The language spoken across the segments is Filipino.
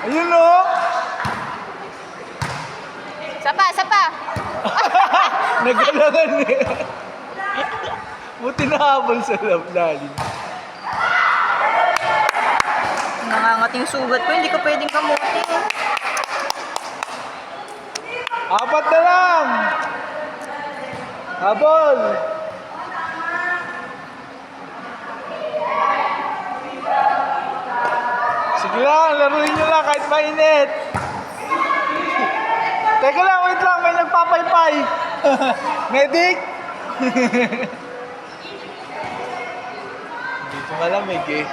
Ayun o. Sapa, sapa. Nagalangan eh. Buti nahabol sa lalim. Nangangating sugat ko, hindi ko pwedeng kamuti. Apat na lang. Habol. Sige lang, laruin nyo lang kahit mainit. Teka lang, wait lang, may nagpapaypay. Medic? Dito malamig eh.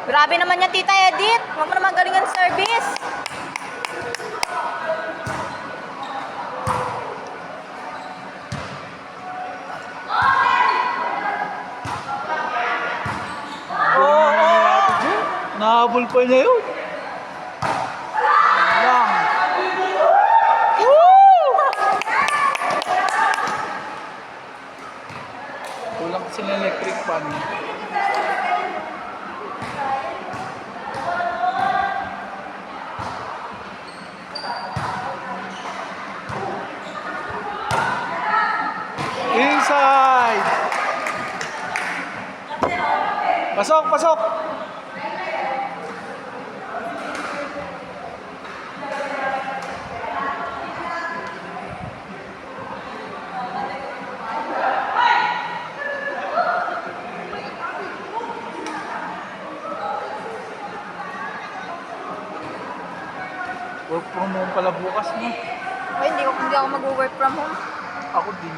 Grabe naman yan, Tita Edith. Huwag mo naman galingan service. Nahabol pa niya yun. Lang. Kulang kasi ng electric fan. Inside. Pasok, pasok. Work from home pala bukas mo. Ay, hindi ako mag-work from home. Ako din.